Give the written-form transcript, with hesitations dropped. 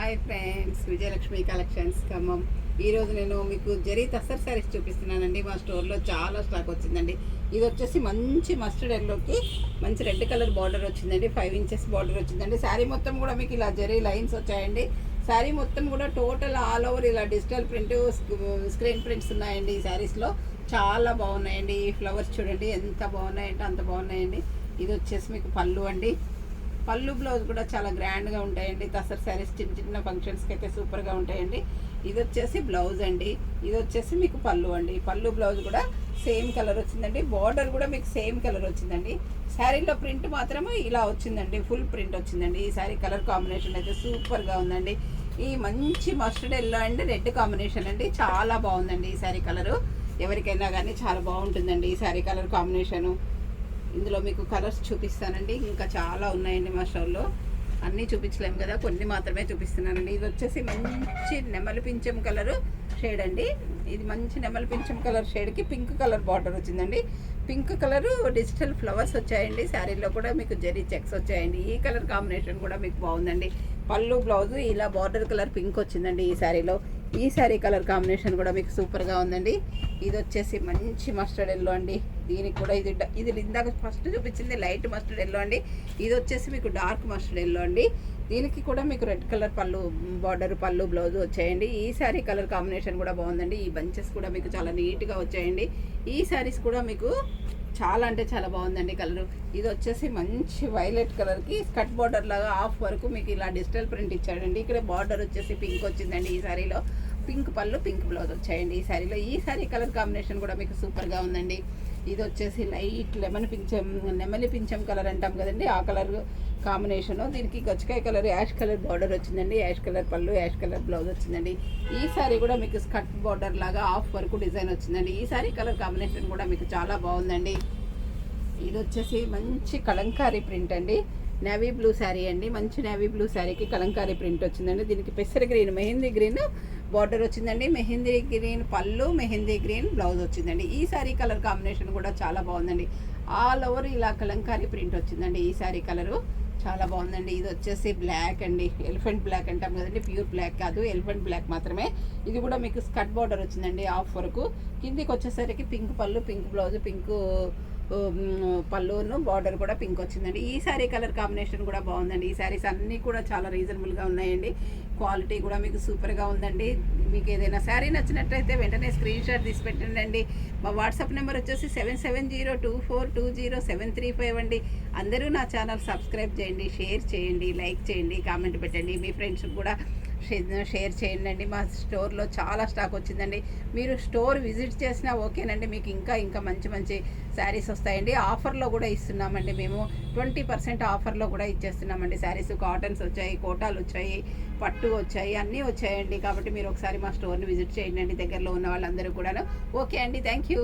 Hi friends, Vijayalakshmi collections Khammam. ఈరోజు నేను మీకు జరీ తస్సర్ శారీస్ చూపిస్తున్నానండి. మా స్టోర్లో చాలా స్టాక్ వచ్చిందండి. ఇది వచ్చేసి మంచి మస్టర్డ్ ఎల్లోకి మంచి రెడ్ కలర్ బార్డర్ వచ్చిందండి. 5 ఇంచెస్ బార్డర్ వచ్చిందండి. శారీ మొత్తం కూడా మీకు ఇలా జరీ లైన్స్ వచ్చాయండి. శారీ మొత్తం కూడా టోటల్ ఆల్ ఓవర్ ఇలా డిజిటల్ ప్రింట్, స్క్రీన్ ప్రింట్స్ ఉన్నాయండి. ఈ శారీస్లో చాలా బాగున్నాయండి. ఈ ఫ్లవర్స్ చూడండి ఎంత బాగున్నాయంటే అంత బాగున్నాయండి. ఇది వచ్చేసి మీకు పళ్ళు అండి. పళ్ళు బ్లౌజ్ కూడా చాలా గ్రాండ్గా ఉంటాయండి. తసర్ శారీస్ చిన్న చిన్న ఫంక్షన్స్కి అయితే సూపర్గా ఉంటాయండి. ఇది వచ్చేసి బ్లౌజ్ అండి. ఇది వచ్చేసి మీకు పళ్ళు అండి. పళ్ళు బ్లౌజ్ కూడా సేమ్ కలర్ వచ్చిందండి. బార్డర్ కూడా మీకు సేమ్ కలర్ వచ్చిందండి. శారీలో ప్రింట్ మాత్రమే ఇలా వచ్చిందండి. ఫుల్ ప్రింట్ వచ్చిందండి. ఈ శారీ కలర్ కాంబినేషన్ అయితే సూపర్గా ఉందండి. ఈ మంచి mustard yellow and red combination అండి. చాలా బాగుందండి ఈ శారీ కలరు. ఎవరికైనా కానీ చాలా బాగుంటుందండి ఈ శారీ కలర్ కాంబినేషను. ఇందులో మీకు కలర్స్ చూపిస్తానండి. ఇంకా చాలా ఉన్నాయండి మా స్టోర్లో. అన్నీ చూపించలేము కదా, కొన్ని మాత్రమే చూపిస్తున్నానండి. ఇది వచ్చేసి మంచి నెమలి పింఛం కలరు షేడ్ అండి. ఇది మంచి నెమలి పింఛం కలర్ షేడ్కి పింక్ కలర్ బార్డర్ వచ్చిందండి. పింక్ కలరు డిజిటల్ ఫ్లవర్స్ వచ్చాయండి. శారీలో కూడా మీకు జరీ చెక్స్ వచ్చాయండి. ఈ కలర్ కాంబినేషన్ కూడా మీకు బాగుందండి. పళ్ళు బ్లౌజు ఇలా బార్డర్ కలర్ పింక్ వచ్చిందండి ఈ శారీలో. ఈ శారీ కలర్ కాంబినేషన్ కూడా మీకు సూపర్గా ఉందండి. ఇది వచ్చేసి మంచి మస్టర్డ్ ఎల్లో అండి. దీనికి కూడా ఇది ఇందాక ఫస్ట్ చూపించింది లైట్ మస్టర్డ్ ఎల్లో అండి. ఇది వచ్చేసి మీకు డార్క్ మస్టర్డ్ ఎల్లో అండి. దీనికి కూడా మీకు రెడ్ కలర్ పళ్ళు బార్డర్, పళ్ళు బ్లౌజ్ వచ్చాయండి. ఈ శారీ కలర్ కాంబినేషన్ కూడా బాగుందండి. ఈ బంచెస్ కూడా మీకు చాలా నీట్గా వచ్చాయండి. ఈ శారీస్ కూడా మీకు చాలా అంటే చాలా బాగుందండి కలరు. ఇది వచ్చేసి మంచి వైలెట్ కలర్కి స్కర్ట్ బార్డర్ లాగా హాఫ్ వరకు మీకు ఇలా డిజిటల్ ప్రింట్ ఇచ్చాడండి. ఇక్కడ బార్డర్ వచ్చేసి పింక్ వచ్చిందండి. ఈ శారీలో పింక్ పళ్ళు, పింక్ బ్లౌజ్ వచ్చాయండి ఈ శారీలో. ఈ శారీ కలర్ కాంబినేషన్ కూడా మీకు సూపర్గా ఉందండి. ఇది వచ్చేసి లైట్ లెమన్ పింఛం, నెమలి పింఛం కలర్ అంటాం కదండి, ఆ కలర్ కాంబినేషను. దీనికి గచ్చకాయ కలర్, యాష్ కలర్ బార్డర్ వచ్చిందండి. యాష్ కలర్ పళ్ళు, యాష్ కలర్ బ్లౌజ్ వచ్చిందండి. ఈ శారీ కూడా మీకు స్కర్ట్ బార్డర్ లాగా హాఫ్ వరకు డిజైన్ వచ్చిందండి. ఈ శారీ కలర్ కాంబినేషన్ కూడా మీకు చాలా బాగుందండి. ఇది వచ్చేసి మంచి కలంకారీ ప్రింట్ అండి. నేవీ బ్లూ శారీ అండి. మంచి నేవీ బ్లూ శారీకి కలంకారీ ప్రింట్ వచ్చిందండి. దీనికి పెసర గ్రీన్, మెహందీ గ్రీన్ బార్డర్ వచ్చిందండి. మెహందీ గ్రీన్ పళ్ళు, మెహందీ గ్రీన్ బ్లౌజ్ వచ్చిందండి. ఈ శారీ కలర్ కాంబినేషన్ కూడా చాలా బాగుందండి. ఆల్ ఓవర్ ఇలా కలంకారీ ప్రింట్ వచ్చిందండి. ఈ శారీ కలరు చాలా బాగుందండి. ఇది వచ్చేసి బ్లాక్ అండి. ఎలిఫెంట్ బ్లాక్ అంటాం కదండి, ప్యూర్ బ్లాక్ కాదు, ఎలిఫెంట్ బ్లాక్ మాత్రమే. ఇది కూడా మీకు స్కర్ట్ బార్డర్ వచ్చిందండి హాఫ్ వరకు. కిందికి వచ్చేసరికి పింక్ పళ్ళు, పింక్ బ్లౌజ్, పింక్ పళ్ళును బార్డర్ కూడా పింక్ వచ్చిందండి. ఈ శారీ కలర్ కాంబినేషన్ కూడా బాగుందండి. ఈ శారీస్ అన్నీ కూడా చాలా రీజనబుల్గా ఉన్నాయండి. క్వాలిటీ కూడా మీకు సూపర్గా ఉందండి. మీకు ఏదైనా శారీ నచ్చినట్లయితే వెంటనే స్క్రీన్ షాట్ తీసి పెట్టండి. మా వాట్సాప్ నెంబర్ వచ్చేసి 7702242075 అండి. అందరూ నా ఛానల్ సబ్స్క్రైబ్ చేయండి, షేర్ చేయండి, లైక్ చేయండి, కామెంట్ పెట్టండి. మీ ఫ్రెండ్స్కి కూడా షేర్ చేయండి. మా స్టోర్లో చాలా స్టాక్ వచ్చిందండి. మీరు స్టోర్ విజిట్ చేసినా ఓకేనండి, మీకు ఇంకా మంచి మంచి శారీస్ వస్తాయండి. ఆఫర్లో కూడా ఇస్తున్నామండి. మేము 20% ఆఫర్లో కూడా ఇచ్చేస్తున్నామండి. శారీస్ కాటన్స్ వచ్చాయి, కోటాలు వచ్చాయి, పట్టు వచ్చాయి, అన్నీ వచ్చాయండి. కాబట్టి మీరు ఒకసారి మా స్టోర్ని విజిట్ చేయండి దగ్గరలో ఉన్న వాళ్ళందరూ కూడా. ఓకే అండి, థ్యాంక్ యూ.